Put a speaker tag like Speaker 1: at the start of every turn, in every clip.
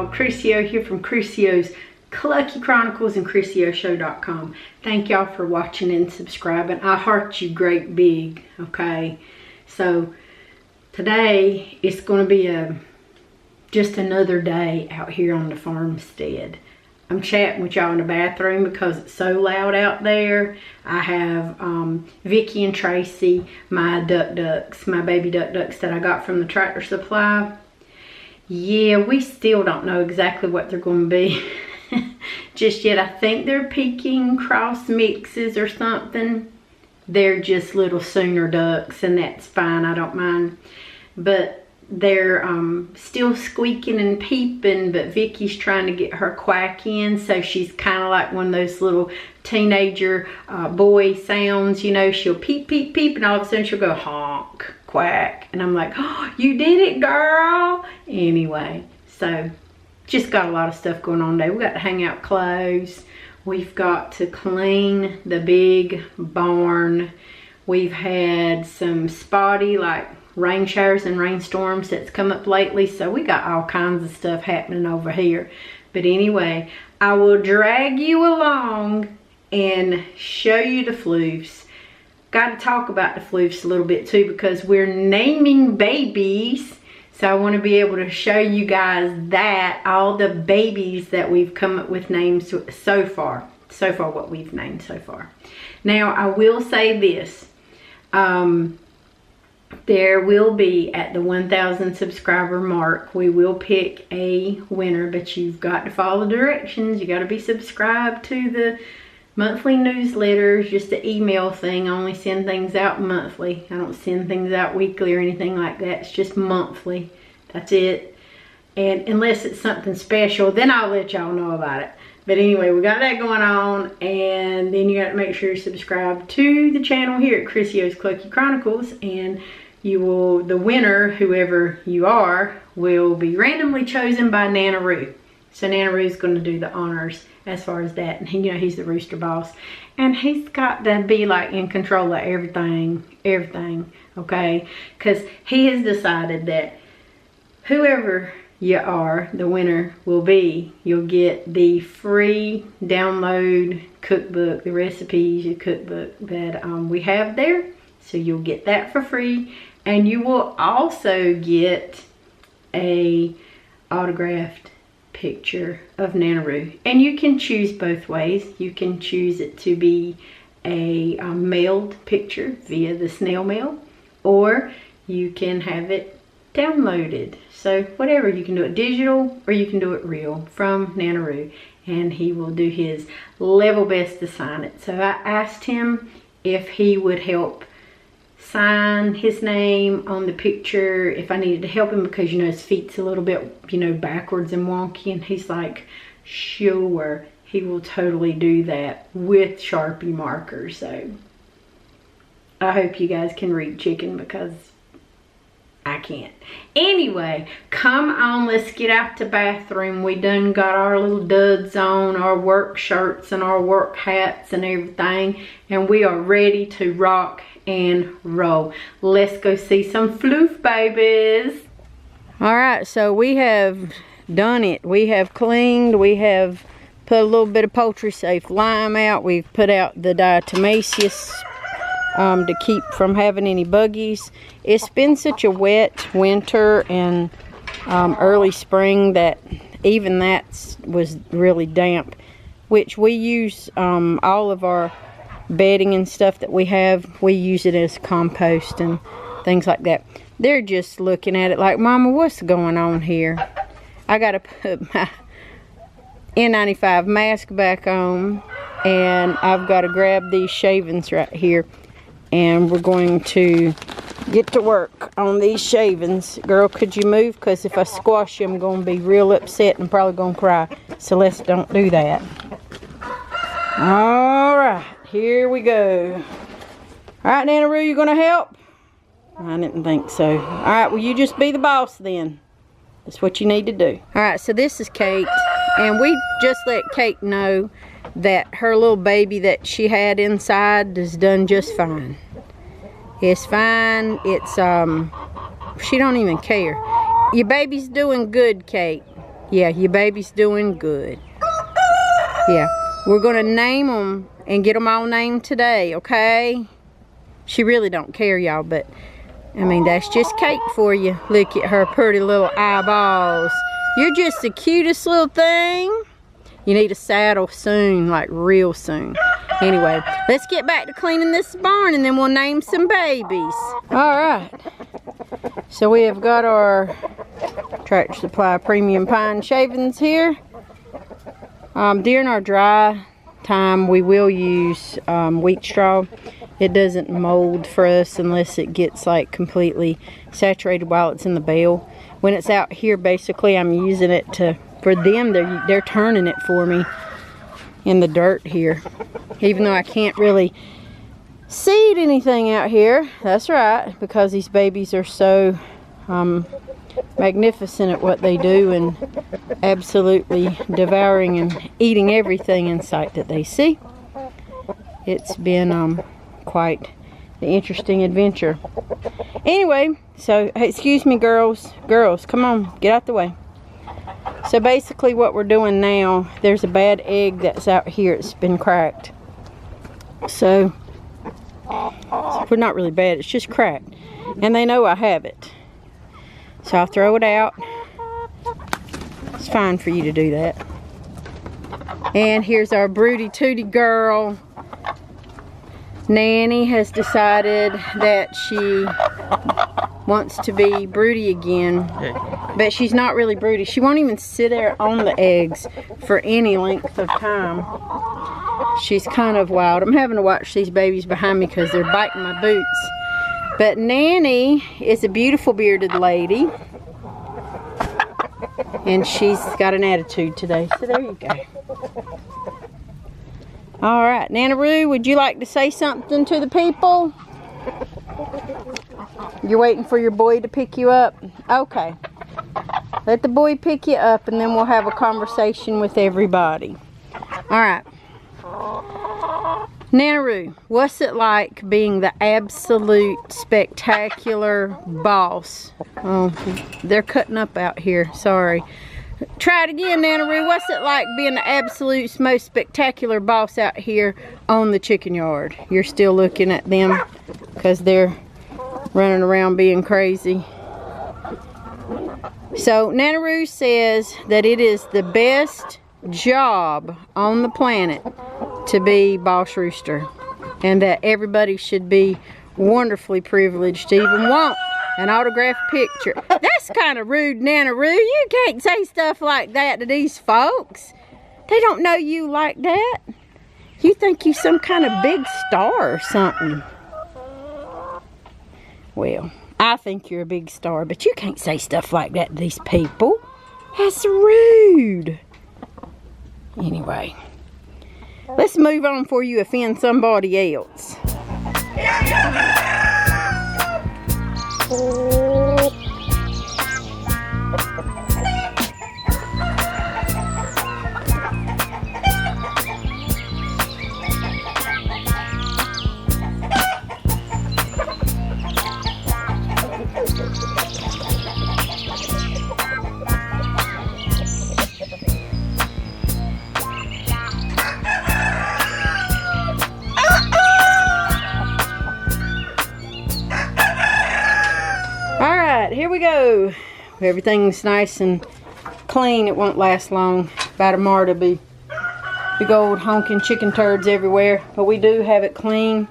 Speaker 1: y'all. Crucio here from Crucio's Clucky Chronicles and CrucioShow.com. Thank y'all for watching and subscribing. I heart you great big, okay? So today it's going to be just another day out here on the farmstead. I'm chatting with y'all in the bathroom because it's so loud out there. I have Vicky and Tracy, my ducks, my baby ducks that I got from the Tractor Supply. Yeah, we still don't know exactly what they're going to be just yet. I think they're Peking cross mixes or something. They're just little Sooner ducks, and that's fine. I don't mind. But they're still squeaking and peeping, but Vicky's trying to get her quack in, so she's kind of like one of those little teenager boy sounds, you know. She'll peep, peep, peep, and all of a sudden she'll go honk, quack, and I'm like, oh, you did it, girl. Anyway, so just got a lot of stuff going on today. We got to hang out clothes. We've got to clean the big barn. We've had some spotty, like, rain showers and rainstorms that's come up lately, so we got all kinds of stuff happening over here. But anyway, I will drag you along and show you the fluffs. Got to talk about the fluffs a little bit too, because we're naming babies, so I want to be able to show you guys that all the babies that we've come up with names so far what we've named so far. Now I will say this, there will be, at the 1,000 subscriber mark, we will pick a winner, but you've got to follow the directions. You got to be subscribed to the monthly newsletters, just an email thing. I only send things out monthly. I don't send things out weekly or anything like that. It's just monthly. That's it. And unless it's something special, then I'll let y'all know about it. But anyway, we got that going on, and then you got to make sure you subscribe to the channel here at Crucio's Clucky Chronicles, and you will, the winner, whoever you are, will be randomly chosen by Nana Roo. So Nana Roo's going to do the honors as far as that, and he, you know, he's the rooster boss, and he's got to be like in control of everything, okay? Because he has decided that whoever you are, the winner will be, you'll get the free download cookbook, the recipes, your cookbook that we have there. So you'll get that for free, and you will also get a autographed picture of Nana Roo. And you can choose both ways. You can choose it to be a mailed picture via the snail mail, or you can have it downloaded. So whatever, you can do it digital or you can do it real from Nana Roo, and he will do his level best to sign it. So I asked him if he would help sign his name on the picture if I needed to help him, because, you know, his feet's a little bit, you know, backwards and wonky, and he's like, sure, he will totally do that with Sharpie markers. So I hope you guys can read chicken, because I can't. Anyway, come on, let's get out the bathroom. We done got our little duds on, our work shirts and our work hats and everything, and we are ready to rock and roll. Let's go see some fluff babies. All right, so we have done it. We have cleaned. We have put a little bit of poultry safe lime out. We've put out the diatomaceous to keep from having any buggies. It's been such a wet winter and early spring that even that was really damp, which we use all of our bedding and stuff that we have, we use it as compost and things like that. They're just looking at it like, Mama, what's going on here? I gotta put my N95 mask back on, and I've got to grab these shavings right here, and we're going to get to work on these shavings. Girl, could you move? Because if I squash you, I'm going to be real upset and probably going to cry. So let's don't do that. All right, here we go. All right, Nana Roo, you going to help? I didn't think so. All right, well, you just be the boss then. That's what you need to do. All right, so this is Kate, and we just let Kate know that her little baby that she had inside is done just fine. It's fine. It's she don't even care. Your baby's doing good, Kate. Yeah, your baby's doing good. Yeah, we're gonna name them and get them all named today, okay? She really don't care, y'all, but I mean, that's just cake for you. Look at her pretty little eyeballs. You're just the cutest little thing. You need a saddle soon, like real soon. Anyway, let's get back to cleaning this barn and then we'll name some babies. All right. So we have got our Tractor Supply Premium Pine shavings here. During our dry time, we will use wheat straw. It doesn't mold for us unless it gets like completely saturated while it's in the bale. When it's out here, basically, I'm using it to, for them, they're turning it for me in the dirt here. Even though I can't really seed anything out here. That's right, because these babies are so magnificent at what they do and absolutely devouring and eating everything in sight that they see. It's been quite the interesting adventure. Anyway, so excuse me, girls, come on, get out the way. So basically what we're doing now, there's a bad egg that's out here. It's been cracked. So we're not really bad, it's just cracked, and they know I have it. So I'll throw it out. It's fine for you to do that. And here's our broody tooty girl. Nanny has decided that she wants to be broody again, but she's not really broody. She won't even sit there on the eggs for any length of time. She's kind of wild. I'm having to watch these babies behind me because they're biting my boots. But Nanny is a beautiful bearded lady, and she's got an attitude today. So there you go. All right, Nana-Roo, would you like to say something to the people? You're waiting for your boy to pick you up? Okay. Let the boy pick you up and then we'll have a conversation with everybody. All right. Nana-Roo, what's it like being the absolute spectacular boss? Oh, they're cutting up out here. Sorry. Try it again, Nana-Roo. What's it like being the absolute most spectacular boss out here on the chicken yard? You're still looking at them because they're running around being crazy. So Nana-Roo says that it is the best job on the planet to be boss rooster, and that everybody should be wonderfully privileged to even want an autographed picture. That's kind of rude, Nana-Roo. You can't say stuff like that to these folks. They don't know you like that. You think you some kind of big star or something. Well, I think you're a big star, but you can't say stuff like that to these people. That's rude. Anyway, let's move on before you offend somebody else. Here we go. Everything's nice and clean. It won't last long. By tomorrow to be big old honking chicken turds everywhere. But we do have it clean,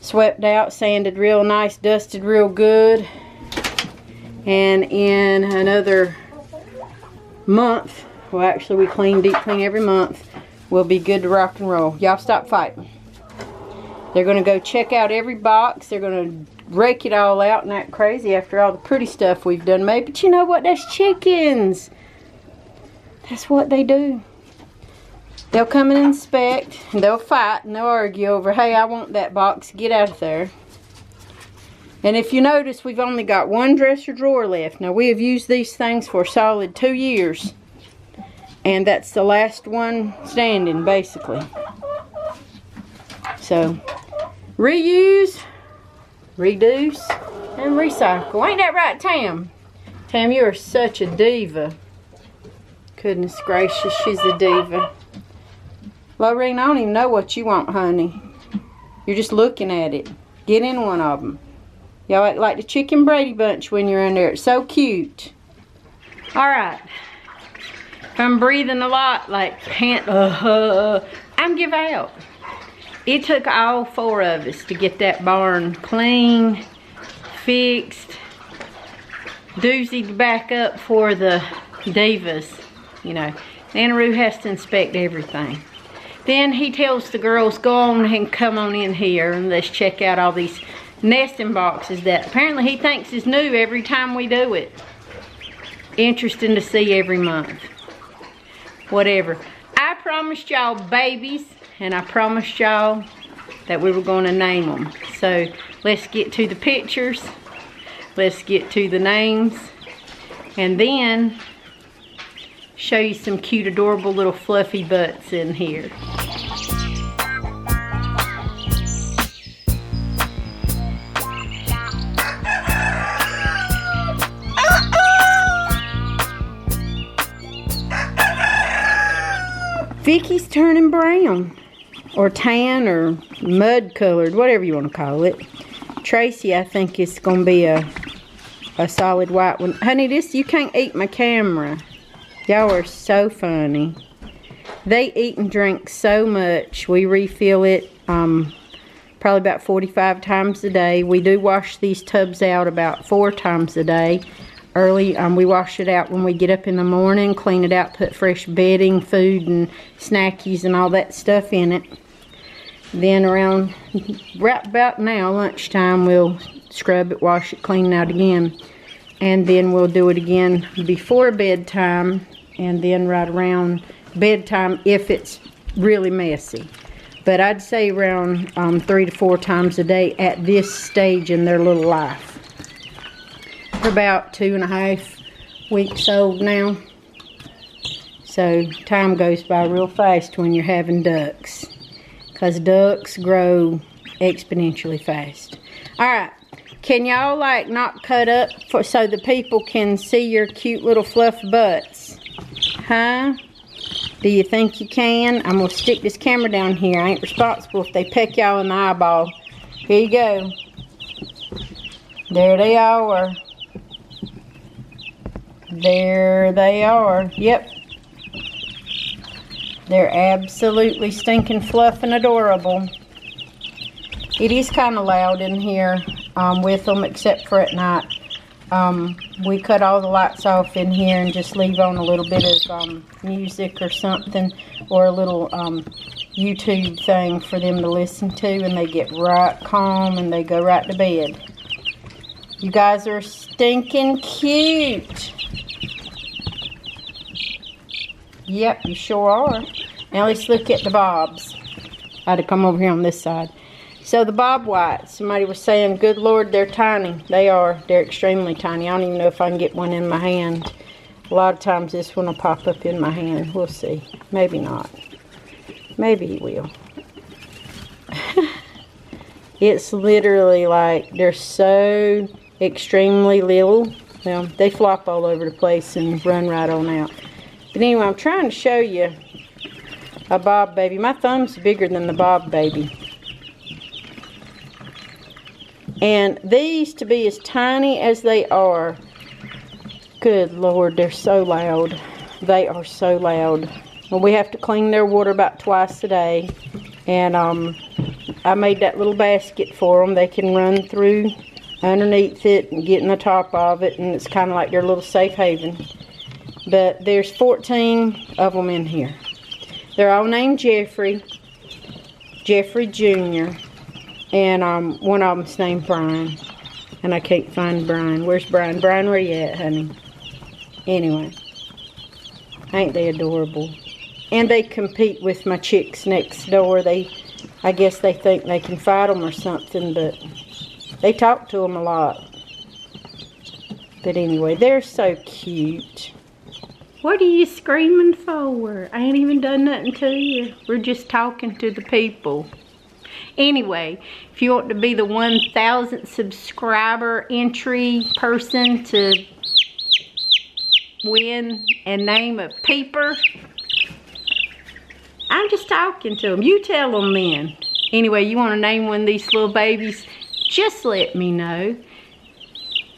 Speaker 1: swept out, sanded real nice, dusted real good. And in another month, well actually we deep clean every month, we'll be good to rock and roll. Y'all stop fighting. They're going to go check out every box. They're going to rake it all out and act crazy after all the pretty stuff we've done made. But you know what? That's chickens. That's what they do. They'll come and inspect, and they'll fight, and they'll argue over, hey, I want that box. Get out of there. And if you notice, we've only got one dresser drawer left. Now, we have used these things for a solid 2 years. And that's the last one standing, basically. So, reuse, reduce, and recycle. Ain't that right, Tam? Tam, you are such a diva. Goodness gracious, she's a diva. Lorraine, I don't even know what you want, honey. You're just looking at it. Get in one of them. Y'all act like the Chicken Brady Bunch when you're in there. It's so cute. Alright. If I'm breathing a lot, like can't, I'm give out. It took all 4 of us to get that barn clean, fixed, doozied back up for the divas. You know, Anaroo has to inspect everything. Then he tells the girls, go on and come on in here and let's check out all these nesting boxes that apparently he thinks is new every time we do it. Interesting to see every month. Whatever. I promised y'all babies, and I promised y'all that we were going to name them. So let's get to the pictures. Let's get to the names. And then show you some cute, adorable little fluffy butts in here. Vicky's turning brown, or tan, or mud colored, whatever you want to call it. Tracy, I think, is going to be a solid white one. Honey, this, you can't eat my camera. Y'all are so funny. They eat and drink so much. We refill it probably about 45 times a day. We do wash these tubs out about 4 times a day. Early, we wash it out when we get up in the morning, clean it out, put fresh bedding, food, and snackies and all that stuff in it. Then around, right about now, lunchtime, we'll scrub it, wash it, clean it out again. And then we'll do it again before bedtime, and then right around bedtime if it's really messy. But I'd say around 3 to 4 times a day at this stage in their little life. They're about 2.5 weeks old now. So time goes by real fast when you're having ducks, because ducks grow exponentially fast. Alright, can y'all like not cut up so the people can see your cute little fluff butts? Huh? Do you think you can? I'm going to stick this camera down here. I ain't responsible if they peck y'all in the eyeball. Here you go. There they are. There they are. Yep. They're absolutely stinking fluff and adorable. It is kind of loud in here with them, except for at night. We cut all the lights off in here and just leave on a little bit of music or something, or a little YouTube thing for them to listen to, and they get right calm and they go right to bed. You guys are stinking cute. Yep, you sure are. Now let's look at the bobs. I had to come over here on this side. So the bob whites, somebody was saying, good Lord, they're tiny. They are. They're extremely tiny. I don't even know if I can get one in my hand. A lot of times this one will pop up in my hand. We'll see. Maybe not. Maybe he will. It's literally like, they're so extremely little. Well, they flop all over the place and run right on out. But anyway, I'm trying to show you a bob baby. My thumb's bigger than the bob baby. And these, to be as tiny as they are, good Lord, they're so loud. They are so loud. Well, we have to clean their water about twice a day. And I made that little basket for them. They can run through underneath it and get in the top of it. And it's kind of like their little safe haven. But there's 14 of them in here. They're all named Jeffrey. Jeffrey Jr. And one of them's named Brian. And I can't find Brian. Where's Brian? Brian, where you at, honey? Anyway. Ain't they adorable? And they compete with my chicks next door. I guess they think they can fight them or something, but they talk to them a lot. But anyway, they're so cute. What are you screaming for? I ain't even done nothing to you. We're just talking to the people. Anyway, if you want to be the 1,000th subscriber entry person to win and name a peeper? I'm just talking to them. You tell them then. Anyway, you want to name one of these little babies? Just let me know.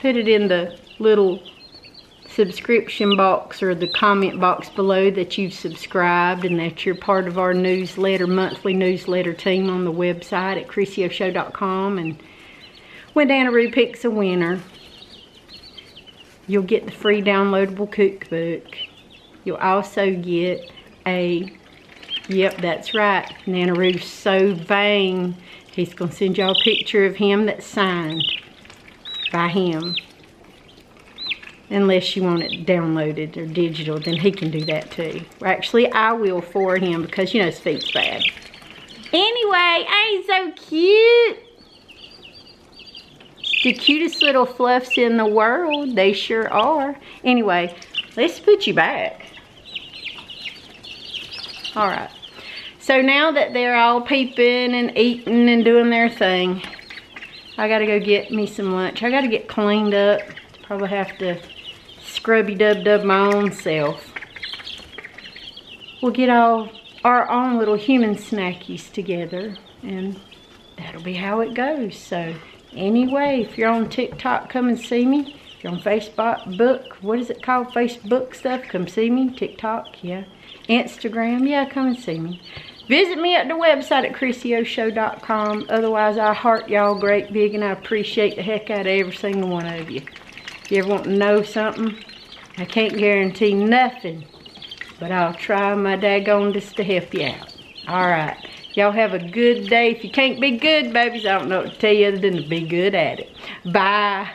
Speaker 1: Put it in the little subscription box or the comment box below that you've subscribed and that you're part of our newsletter, monthly newsletter team on the website at ChrissyOShow.com. And when Danaroo picks a winner, you'll get the free downloadable cookbook. You'll also get a, yep, that's right, Nanaroo's so vain, he's going to send y'all a picture of him that's signed by him. Unless you want it downloaded or digital, then he can do that too. Actually, I will for him because, you know, his feet's bad. Anyway, ain't so cute. The cutest little fluffs in the world. They sure are. Anyway, let's put you back. All right. So now that they're all peeping and eating and doing their thing, I got to go get me some lunch. I got to get cleaned up. Probably have to scrubby dub my own self. We'll get all our own little human snackies together, and that'll be how it goes. So anyway, if you're on TikTok, come and see me. If you're on Facebook, what is it called? Facebook stuff, come see me. TikTok, yeah. Instagram, yeah, come and see me. Visit me at the website at ChrissyOShow.com. Otherwise, I heart y'all great big, and I appreciate the heck out of every single one of you. If you ever want to know something, I can't guarantee nothing, but I'll try my daggondest to help you out. Alright, y'all have a good day. If you can't be good, babies, I don't know what to tell you other than to be good at it. Bye.